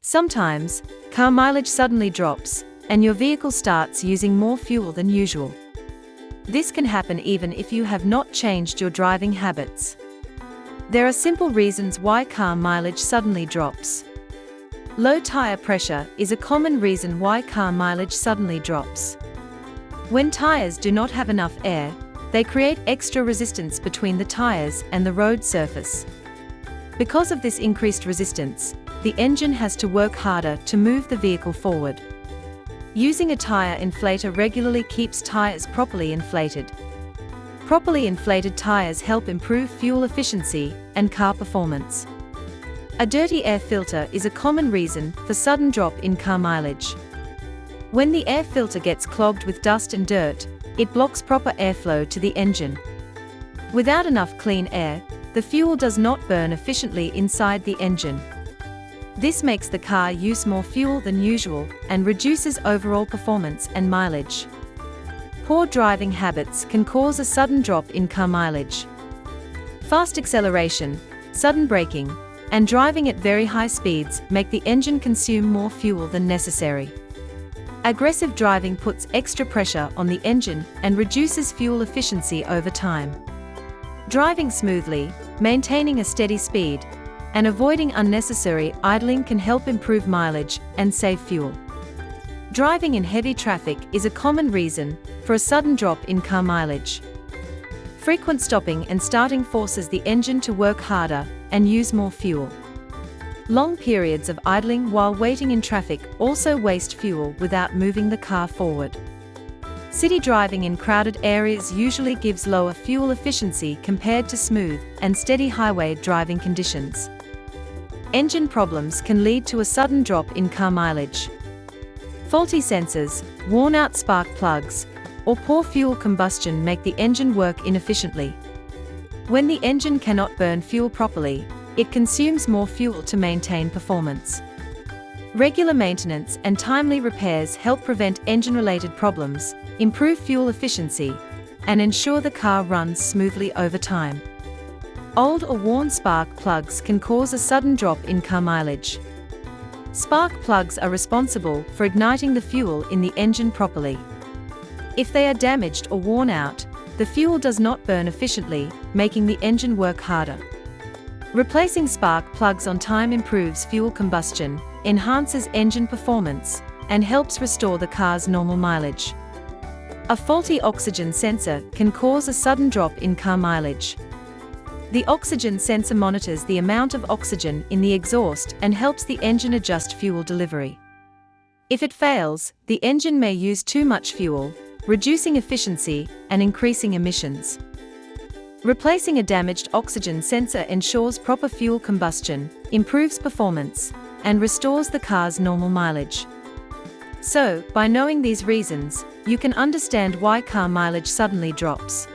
Sometimes, car mileage suddenly drops, and your vehicle starts using more fuel than usual. This can happen even if you have not changed your driving habits. There are simple reasons why car mileage suddenly drops. Low tire pressure is a common reason why car mileage suddenly drops. When tires do not have enough air, they create extra resistance between the tires and the road surface. Because of this increased resistance, the engine has to work harder to move the vehicle forward. Using a tire inflator regularly keeps tires properly inflated. Properly inflated tires help improve fuel efficiency and car performance. A dirty air filter is a common reason for sudden drop in car mileage. When the air filter gets clogged with dust and dirt, it blocks proper airflow to the engine. Without enough clean air, the fuel does not burn efficiently inside the engine. This makes the car use more fuel than usual and reduces overall performance and mileage. Poor driving habits can cause a sudden drop in car mileage. Fast acceleration, sudden braking, and driving at very high speeds make the engine consume more fuel than necessary. Aggressive driving puts extra pressure on the engine and reduces fuel efficiency over time. Driving smoothly, maintaining a steady speed, and avoiding unnecessary idling can help improve mileage and save fuel. Driving in heavy traffic is a common reason for a sudden drop in car mileage. Frequent stopping and starting forces the engine to work harder and use more fuel. Long periods of idling while waiting in traffic also waste fuel without moving the car forward. City driving in crowded areas usually gives lower fuel efficiency compared to smooth and steady highway driving conditions. Engine problems can lead to a sudden drop in car mileage. Faulty sensors, worn-out spark plugs, or poor fuel combustion make the engine work inefficiently. When the engine cannot burn fuel properly, it consumes more fuel to maintain performance. Regular maintenance and timely repairs help prevent engine-related problems, improve fuel efficiency, and ensure the car runs smoothly over time. Old or worn spark plugs can cause a sudden drop in car mileage. Spark plugs are responsible for igniting the fuel in the engine properly. If they are damaged or worn out, the fuel does not burn efficiently, making the engine work harder. Replacing spark plugs on time improves fuel combustion, enhances engine performance, and helps restore the car's normal mileage. A faulty oxygen sensor can cause a sudden drop in car mileage. The oxygen sensor monitors the amount of oxygen in the exhaust and helps the engine adjust fuel delivery. If it fails, the engine may use too much fuel, reducing efficiency and increasing emissions. Replacing a damaged oxygen sensor ensures proper fuel combustion, improves performance, and restores the car's normal mileage. So, by knowing these reasons, you can understand why car mileage suddenly drops.